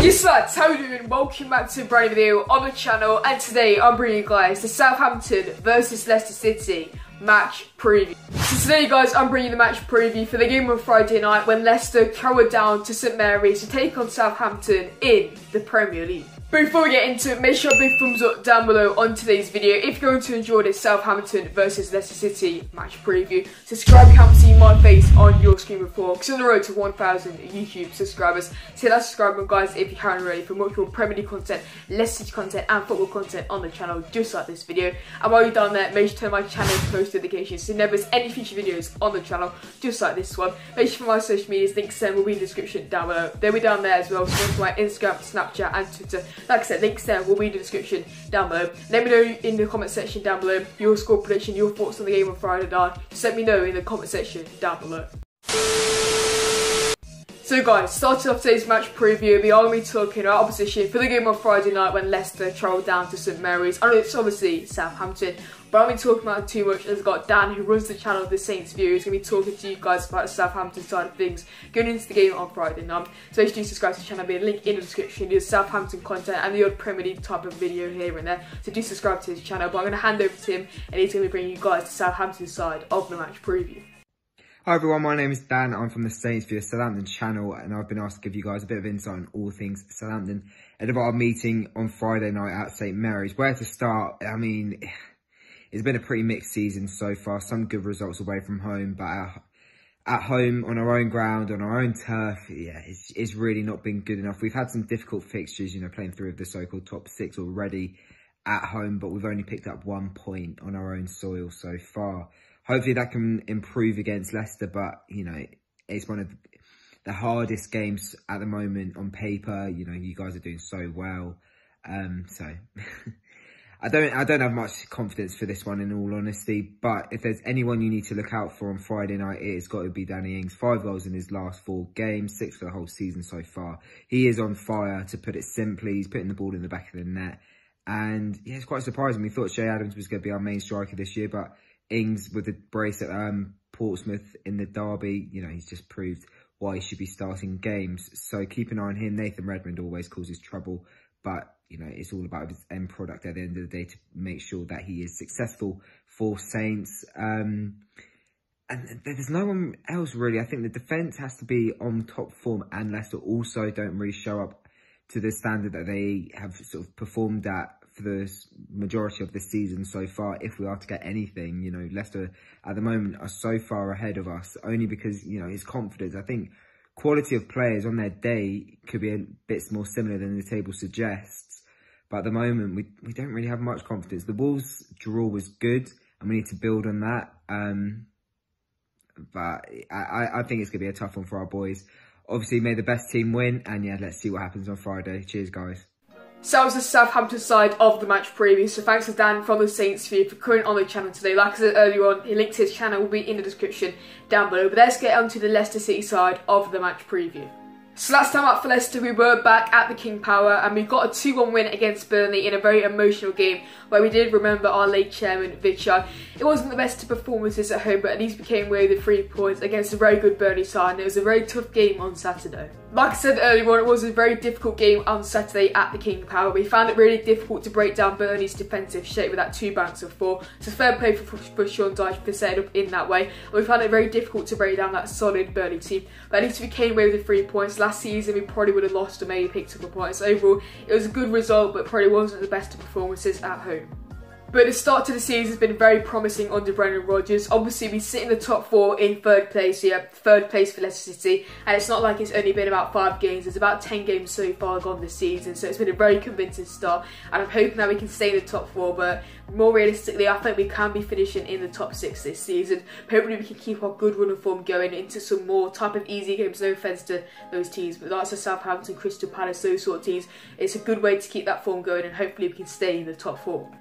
Yes lads, how you doing? Welcome back to a brand new video on the channel, and today I'm bringing you guys the Southampton versus Leicester City match preview. So today guys, I'm bringing the match preview for the game on Friday night when Leicester travelled down to St Mary's to take on Southampton in the Premier League. But before we get into it, make sure a big thumbs up down below on today's video if you're going to enjoy this Southampton versus Leicester City match preview. Subscribe if you haven't seen my face on your screen before, because on the road to 1,000 YouTube subscribers. So hit that subscribe button guys if you haven't already for much more Premier League content, Leicester City content and football content on the channel just like this video. And while you're down there, make sure to turn my channel post notifications so you never miss any future videos on the channel just like this one. Make sure for my social medias, links will be in the description down below. They'll be down there as well, so to my Instagram, Snapchat and Twitter. Like I said, links there will be in the description down below. Let me know in the comment section down below your score prediction, your thoughts on the game on Friday night. Just let me know in the comment section down below. So guys, starting off today's match preview, we are going to be talking about opposition for the game on Friday night when Leicester travelled down to St Mary's. I know it's obviously Southampton, but I won't be talking about it too much as I've got Dan, who runs the channel, The Saints View, who's going to be talking to you guys about the Southampton side of things going into the game on Friday night. So make sure you subscribe to the channel, there'll be a link in the description. There's Southampton content and the odd Premier League type of video here and there. So do subscribe to his channel, but I'm going to hand over to him and he's going to be bringing you guys the Southampton side of the match preview. Hi everyone, my name is Dan. I'm from the Saints View Southampton channel, and I've been asked to give you guys a bit of insight on all things Southampton ahead of our meeting on Friday night at St Mary's. Where to start? I mean, it's been a pretty mixed season so far. Some good results away from home, but at home on our own ground, on our own turf, yeah, it's really not been good enough. We've had some difficult fixtures, you know, playing through of the so-called top six already at home, but we've only picked up 1 point on our own soil so far. Hopefully that can improve against Leicester, but, you know, it's one of the hardest games at the moment on paper. You know, you guys are doing so well. So I don't have much confidence for this one in all honesty, but if there's anyone you need to look out for on Friday night, it's got to be Danny Ings. 5 goals in his last 4 games, 6 for the whole season so far. He is on fire, to put it simply. He's putting the ball in the back of the net. And yeah, it's quite surprising. We thought Shay Adams was going to be our main striker this year, but Ings with the brace at Portsmouth in the derby, you know, he's just proved why he should be starting games. So keep an eye on him. Nathan Redmond always causes trouble, but, you know, it's all about his end product at the end of the day to make sure that he is successful for Saints. And there's no one else really. I think the defence has to be on top form, and Leicester also don't really show up to the standard that they have sort of performed at for the majority of the season so far. If we are to get anything, you know, Leicester at the moment are so far ahead of us only because, you know, his confidence. I think quality of players on their day could be a bit more similar than the table suggests, but at the moment we don't really have much confidence. The Wolves draw was good and we need to build on that, but I think it's going to be a tough one for our boys. Obviously, may the best team win, and yeah, let's see what happens on Friday. Cheers, guys. So that was the Southampton side of the match preview. So thanks to Dan from the Saints View for coming on the channel today. Like I said earlier on, he linked to his channel will be in the description down below. But let's get on to the Leicester City side of the match preview. So last time out for Leicester, we were back at the King Power and we got a 2-1 win against Burnley in a very emotional game where we did remember our late chairman, Vichai. It wasn't the best of performances at home, but at least we came away with 3 points against a very good Burnley side, and it was a very tough game on Saturday. Like I said earlier on, it was a very difficult game on Saturday at the King Power. We found it really difficult to break down Burnley's defensive shape with that 2 banks of 4. So fair play for Sean Dyche for setting up in that way. And we found it very difficult to break down that solid Burnley team. But at least we came away with the 3 points. Last season we probably would have lost or maybe picked up a point. So overall, it was a good result, but probably wasn't the best of performances at home. But the start to the season has been very promising under Brendan Rodgers. Obviously, we sit in the top 4 in 3rd place here, 3rd place for Leicester City, and it's not like it's only been about 5 games. There's about 10 games so far gone this season, so it's been a very convincing start, and I'm hoping that we can stay in the top 4, but more realistically, I think we can be finishing in the top 6 this season. Hopefully we can keep our good run of form going into some more type of easy games, no offence to those teams, but that's the Southampton, Crystal Palace, those sort of teams. It's a good way to keep that form going, and hopefully we can stay in the top 4.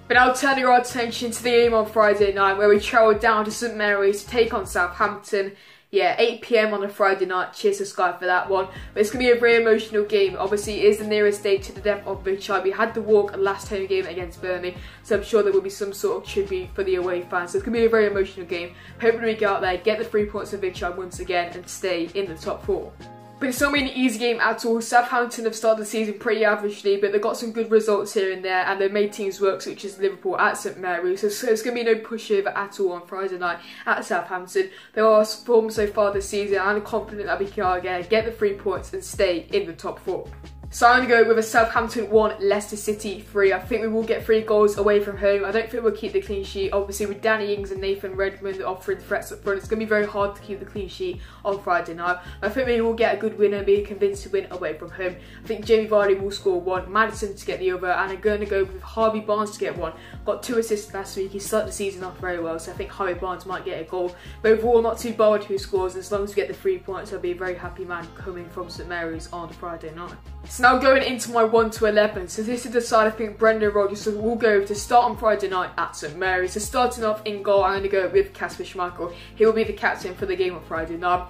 But now turning our attention to the game on Friday night where we travelled down to St Mary's to take on Southampton. Yeah, 8 PM on a Friday night. Cheers to Sky for that one. But it's going to be a very emotional game. Obviously, it is the nearest date to the death of Vichai. We had the walk last home game against Burnley, so I'm sure there will be some sort of tribute for the away fans. So it's going to be a very emotional game. Hopefully we get out there, get the 3 points of Vichai once again and stay in the top 4. But it's not been an easy game at all. Southampton have started the season pretty averagely, but they've got some good results here and there, and they've made teams work, such as Liverpool at St Mary's. So it's going to be no pushover at all on Friday night at Southampton. They are formed so far this season, and I'm confident that we can again get the 3 points and stay in the top 4. So I'm going to go with a Southampton 1, Leicester City 3. I think we will get 3 goals away from home. I don't think we'll keep the clean sheet. Obviously, with Danny Ings and Nathan Redmond offering threats up front, it's going to be very hard to keep the clean sheet on Friday night. I think we will get a good win and be a convincing win away from home. I think Jamie Vardy will score 1, Maddison to get the other, and I'm going to go with Harvey Barnes to get 1. Got 2 assists last week. He started the season off very well, so I think Harvey Barnes might get a goal. But overall, not too bothered who scores. As long as we get the 3 points, I'll be a very happy man coming from St Mary's on Friday night. So now going into my 1 to 11. So this is the side I think Brendan Rodgers will go to start on Friday night at St Mary's. So starting off in goal, I'm going to go with Kasper Schmeichel. He will be the captain for the game on Friday night.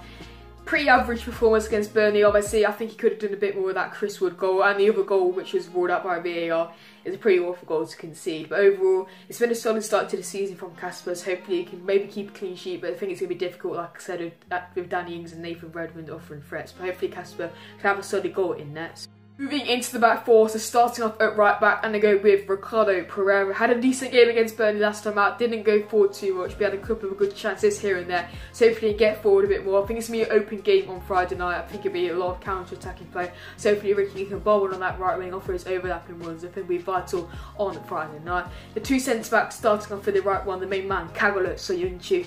Pretty average performance against Burnley. Obviously, I think he could have done a bit more with that Chris Wood goal, and the other goal, which was ruled out by VAR, is a pretty awful goal to concede. But overall, it's been a solid start to the season from Kasper. So hopefully he can maybe keep a clean sheet, but I think it's going to be difficult, like I said, with Danny Ings and Nathan Redmond offering threats. But hopefully Kasper can have a solid goal in net. Moving into the back 4, so starting off at right back, and I go with Ricardo Pereira. Had a decent game against Burnley last time out, didn't go forward too much, but had a couple of good chances here and there, so hopefully get forward a bit more. I think it's going to be an open game on Friday night. I think it'll be a lot of counter-attacking play, so hopefully Ricky can bowl on that right wing, offer his overlapping runs. I think will be vital on Friday night. The 2 centre-backs starting off for the right one, the main man, Kaggle Soyuncu.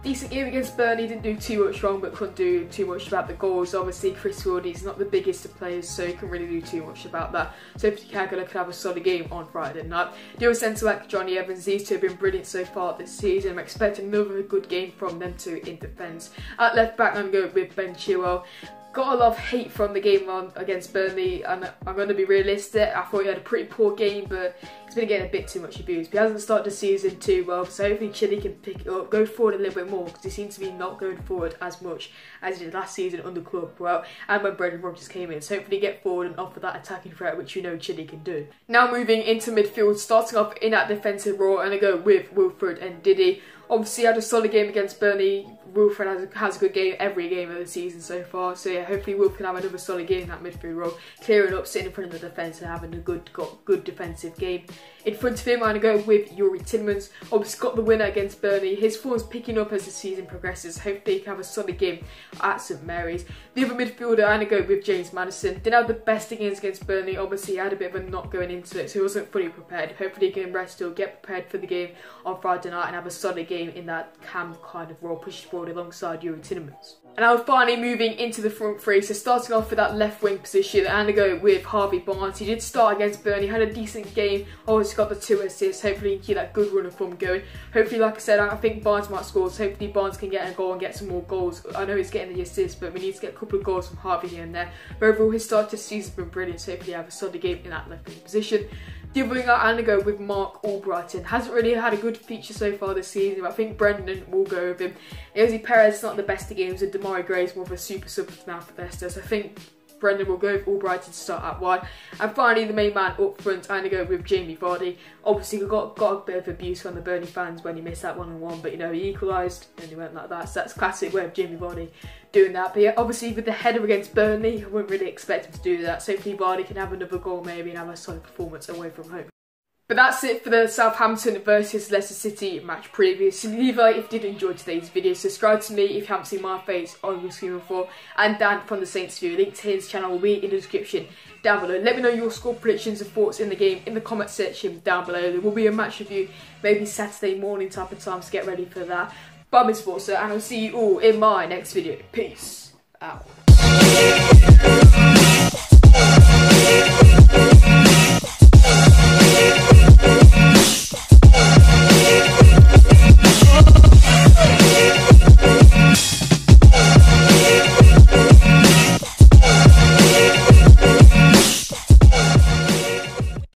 Decent game against Burnley, didn't do too much wrong, but couldn't do too much about the goals. Obviously, Chris Wood, he's not the biggest of players, so he can't really do too much about that. So hopefully Kaggle can have a solid game on Friday night. The other centre-back, Johnny Evans, these two have been brilliant so far this season. I'm expecting another good game from them two in defence. At left back, I'm going with Ben Chilwell. Got a lot of hate from the game on against Burnley, and I'm going to be realistic. I thought he had a pretty poor game, but he's been getting a bit too much abuse. But he hasn't started the season too well, so hopefully Chile can pick it up, go forward a little bit more, because he seems to be not going forward as much as he did last season under club, well, and when Brendan Rodgers came in. So hopefully get forward and offer that attacking threat, which you know Chile can do. Now moving into midfield, starting off in that defensive role, and I go with Wilfred and Didi. Obviously had a solid game against Burnley. Wilfred has a good game every game of the season so far. So yeah, hopefully Wilf can have another solid game in that midfield role, clearing up, sitting in front of the defence and having a good defensive game. In front of him, I'm going to go with Youri Tielemans. Obviously got the winner against Burnley. His form's picking up as the season progresses. Hopefully he can have a solid game at St Mary's. The other midfielder, I'm going to go with James Maddison. Didn't have the best games against Burnley. Obviously he had a bit of a knock going into it, so he wasn't fully prepared. Hopefully he can rest still, get prepared for the game on Friday night and have a solid game in that cam kind of role, push forward alongside Youri Tielemans. And now finally moving into the front 3, so starting off with that left wing position, I'm going to go with Harvey Barnes. He did start against Burnley, had a decent game, obviously got the 2 assists. Hopefully he can keep that good run of form going. Hopefully, like I said, I think Barnes might score, so hopefully Barnes can get a goal and get some more goals. I know he's getting the assists, but we need to get a couple of goals from Harvey here and there. But overall, his start to the season has been brilliant, so hopefully have a solid game in that left wing position. The other winger, I'm going to go with Mark Albrighton. Hasn't really had a good feature so far this season, but I think Brendan will go with him. Ozzy Perez is not the best of games, and Damari Gray is more of a super sub now for Leicester, so I think Brendan will go with Albrighton to start at wide. And finally, the main man up front, I'm going to go with Jamie Vardy. Obviously, we got a bit of abuse from the Burnley fans when he missed that 1-on-1, but you know, he equalised and he went like that. So that's classic way of Jamie Vardy doing that. But yeah, obviously with the header against Burnley, I wouldn't really expect him to do that. So hopefully Vardy can have another goal maybe and have a solid performance away from home. But that's it for the Southampton versus Leicester City match preview. So leave a like if you did enjoy today's video. Subscribe to me if you haven't seen my face on your screen before. And Dan from the Saints View. Link to his channel will be in the description down below. Let me know your score predictions and thoughts in the game in the comment section down below. There will be a match review maybe Saturday morning type of time, so get ready for that. But I'm SPORTSA, and I'll see you all in my next video. Peace out.